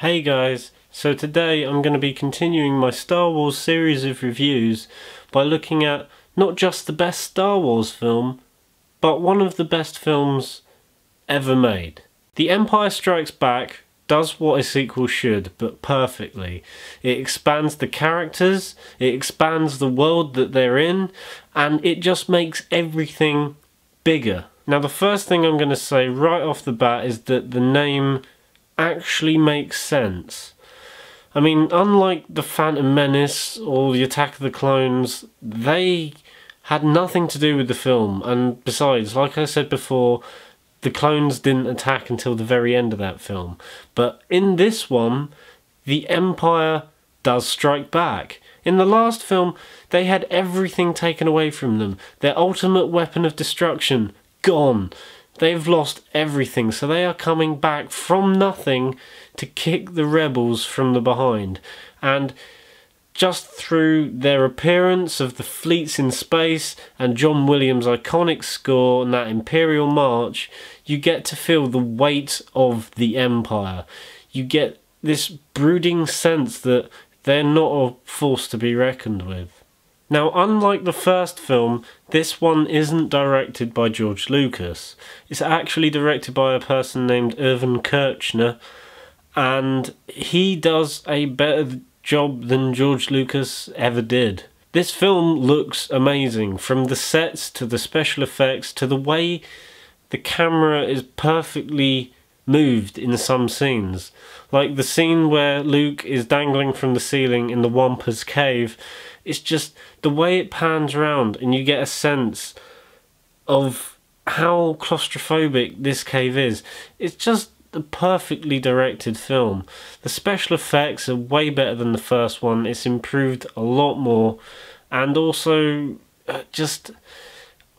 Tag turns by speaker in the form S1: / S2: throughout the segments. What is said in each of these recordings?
S1: Hey guys, so today I'm going to be continuing my Star Wars series of reviews by looking at not just the best Star Wars film, but one of the best films ever made. The Empire Strikes Back does what a sequel should, but perfectly. It expands the characters, it expands the world that they're in, and it just makes everything bigger. Now the first thing I'm going to say right off the bat is that the name actually makes sense. I mean, unlike the Phantom Menace or the Attack of the Clones, they had nothing to do with the film, and besides, like I said before, the clones didn't attack until the very end of that film. But in this one, the Empire does strike back. In the last film, they had everything taken away from them. Their ultimate weapon of destruction, gone. They've lost everything, so they are coming back from nothing to kick the rebels from the behind. And just through their appearance of the fleets in space and John Williams' iconic score and that Imperial March, you get to feel the weight of the Empire. You get this brooding sense that they're not a force to be reckoned with. Now, unlike the first film, this one isn't directed by George Lucas. It's actually directed by a person named Irvin Kershner, and he does a better job than George Lucas ever did. This film looks amazing, from the sets to the special effects to the way the camera is perfectly moved in some scenes. Like the scene where Luke is dangling from the ceiling in the Wampa's cave. It's just the way it pans around and you get a sense of how claustrophobic this cave is. It's just a perfectly directed film. The special effects are way better than the first one. It's improved a lot more, and also just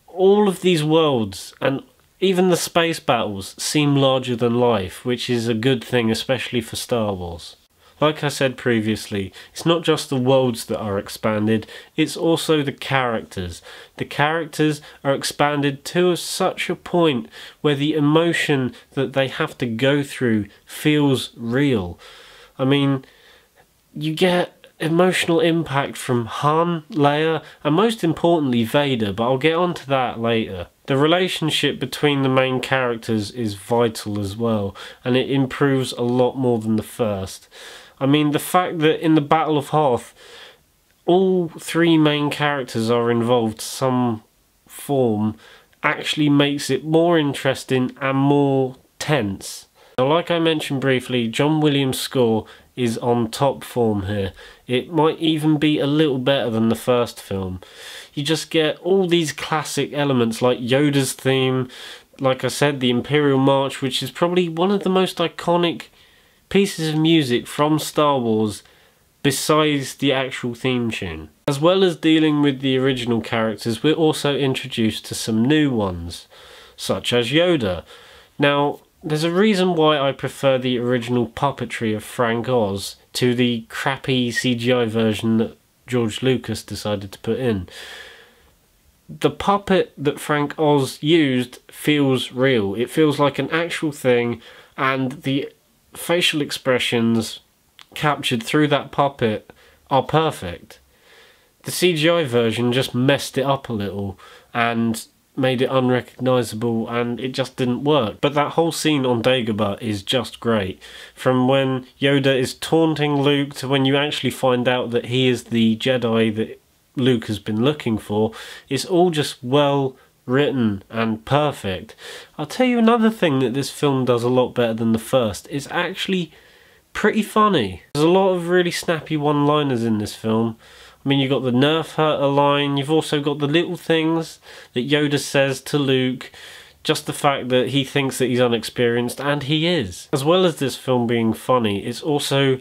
S1: all of these worlds and even the space battles seem larger than life, which is a good thing, especially for Star Wars. Like I said previously, it's not just the worlds that are expanded, it's also the characters. The characters are expanded to such a point where the emotion that they have to go through feels real. I mean, you get emotional impact from Han, Leia, and most importantly Vader, but I'll get onto that later. The relationship between the main characters is vital as well, and it improves a lot more than the first. I mean, the fact that in the Battle of Hoth, all three main characters are involved some form actually makes it more interesting and more tense. Now, like I mentioned briefly, John Williams' score is on top form here. It might even be a little better than the first film. You just get all these classic elements like Yoda's theme, like I said, the Imperial March, which is probably one of the most iconic pieces of music from Star Wars besides the actual theme tune. As well as dealing with the original characters, we're also introduced to some new ones, such as Yoda. Now, there's a reason why I prefer the original puppetry of Frank Oz to the crappy CGI version that George Lucas decided to put in. The puppet that Frank Oz used feels real. It feels like an actual thing, and the facial expressions captured through that puppet are perfect. The CGI version just messed it up a little and made it unrecognisable, and it just didn't work. But that whole scene on Dagobah is just great. From when Yoda is taunting Luke to when you actually find out that he is the Jedi that Luke has been looking for, it's all just well written and perfect. I'll tell you another thing that this film does a lot better than the first. It's actually pretty funny. There's a lot of really snappy one-liners in this film. I mean, you've got the Nerf Herter line, you've also got the little things that Yoda says to Luke, just the fact that he thinks that he's unexperienced, and he is. As well as this film being funny, it's also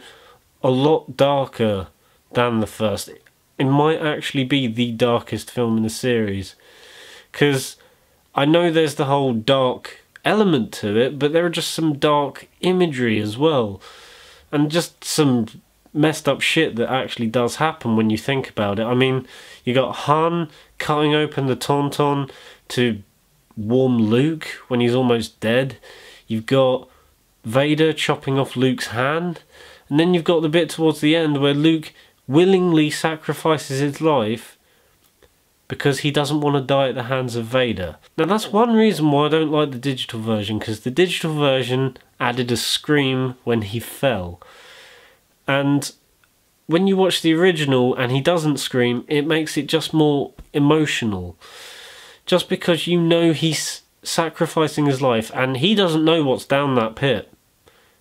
S1: a lot darker than the first. It might actually be the darkest film in the series, because I know there's the whole dark element to it, but there are just some dark imagery as well, and just some messed up shit that actually does happen when you think about it. I mean, you got Han cutting open the Tauntaun to warm Luke when he's almost dead. You've got Vader chopping off Luke's hand, and then you've got the bit towards the end where Luke willingly sacrifices his life because he doesn't want to die at the hands of Vader. Now that's one reason why I don't like the digital version, because the digital version added a scream when he fell. And when you watch the original and he doesn't scream, it makes it just more emotional. Just because you know he's sacrificing his life and he doesn't know what's down that pit.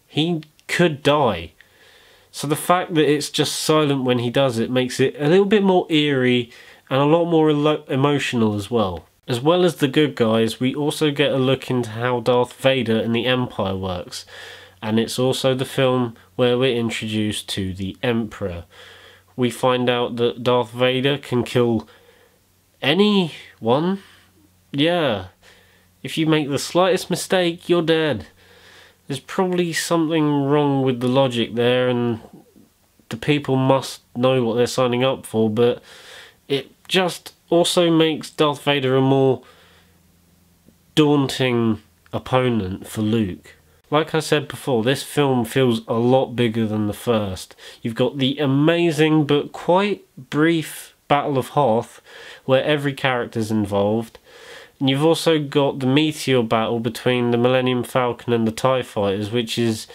S1: He could die. So the fact that it's just silent when he does it makes it a little bit more eerie and a lot more emotional as well. As well as the good guys, we also get a look into how Darth Vader and the Empire works. And it's also the film where we're introduced to the Emperor. We find out that Darth Vader can kill anyone. Yeah. If you make the slightest mistake, you're dead. There's probably something wrong with the logic there, and the people must know what they're signing up for, but it just also makes Darth Vader a more daunting opponent for Luke. Like I said before, this film feels a lot bigger than the first. You've got the amazing but quite brief Battle of Hoth, where every character's involved. And you've also got the meteor battle between the Millennium Falcon and the TIE Fighters, which is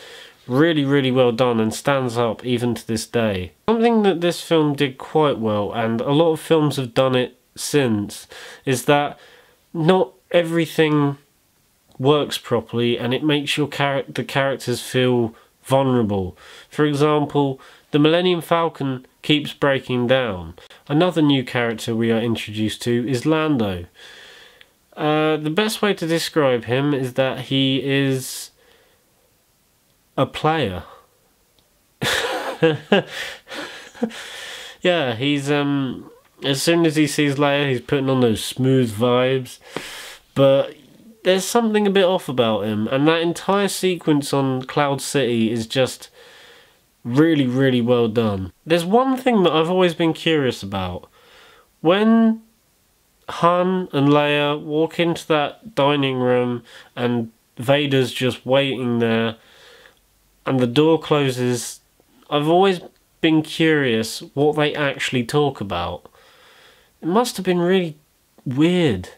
S1: really, really well done and stands up even to this day. Something that this film did quite well, and a lot of films have done it since, is that not everything works properly and it makes the characters feel vulnerable. For example, the Millennium Falcon keeps breaking down. Another new character we are introduced to is Lando. The best way to describe him is that he is a player. Yeah, he's as soon as he sees Leia, he's putting on those smooth vibes, but there's something a bit off about him, and that entire sequence on Cloud City is just really, really well done. There's one thing that I've always been curious about. When Han and Leia walk into that dining room and Vader's just waiting there and the door closes, I've always been curious what they actually talk about. It must have been really weird.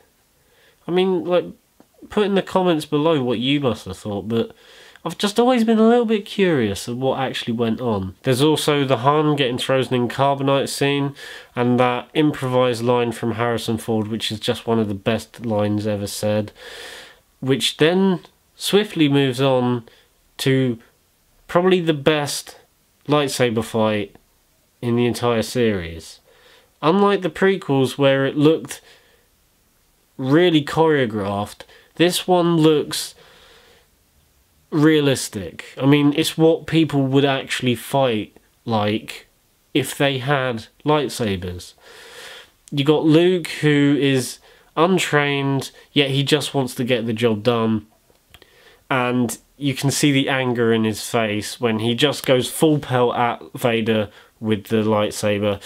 S1: I mean, like, put in the comments below what you must have thought, but I've just always been a little bit curious of what actually went on. There's also the Han getting frozen in carbonite scene, and that improvised line from Harrison Ford, which is just one of the best lines ever said, which then swiftly moves on to probably the best lightsaber fight in the entire series. Unlike the prequels where it looked really choreographed, this one looks realistic. I mean, it's what people would actually fight like if they had lightsabers. You got Luke, who is untrained, yet he just wants to get the job done, and you can see the anger in his face when he just goes full pelt at Vader with the lightsaber.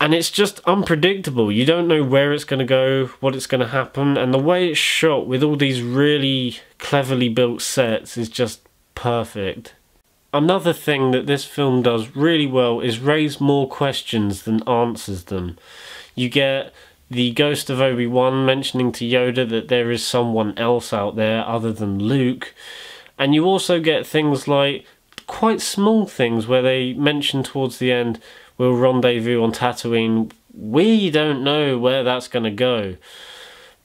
S1: And it's just unpredictable. You don't know where it's going to go, what it's going to happen, and the way it's shot with all these really cleverly built sets is just perfect. Another thing that this film does really well is raise more questions than answers them. You get the ghost of Obi-Wan mentioning to Yoda that there is someone else out there other than Luke, and you also get things like quite small things where they mention towards the end, we'll rendezvous on Tatooine. We don't know where that's going to go,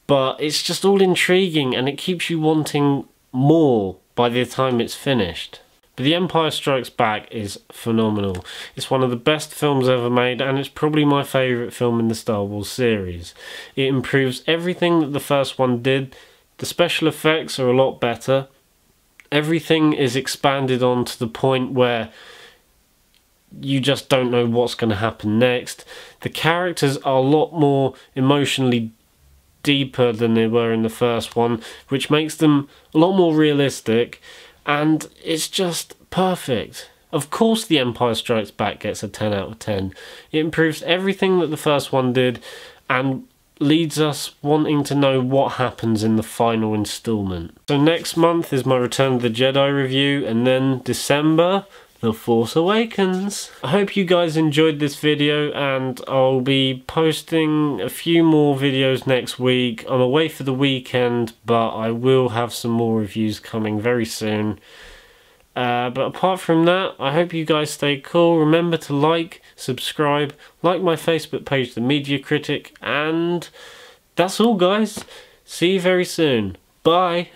S1: but it's just all intriguing and it keeps you wanting more by the time it's finished. But The Empire Strikes Back is phenomenal. It's one of the best films ever made, and it's probably my favourite film in the Star Wars series. It improves everything that the first one did. The special effects are a lot better. Everything is expanded on to the point where you just don't know what's going to happen next. The characters are a lot more emotionally deeper than they were in the first one, which makes them a lot more realistic, and it's just perfect. Of course The Empire Strikes Back gets a 10 out of 10. It improves everything that the first one did, and leads us wanting to know what happens in the final installment. So next month is my Return of the Jedi review, and then December, The Force Awakens. I hope you guys enjoyed this video, and I'll be posting a few more videos next week. I'm away for the weekend, but I will have some more reviews coming very soon. But apart from that, I hope you guys stay cool. Remember to like, subscribe, like my Facebook page, The Media Critic, and that's all, guys. See you very soon. Bye.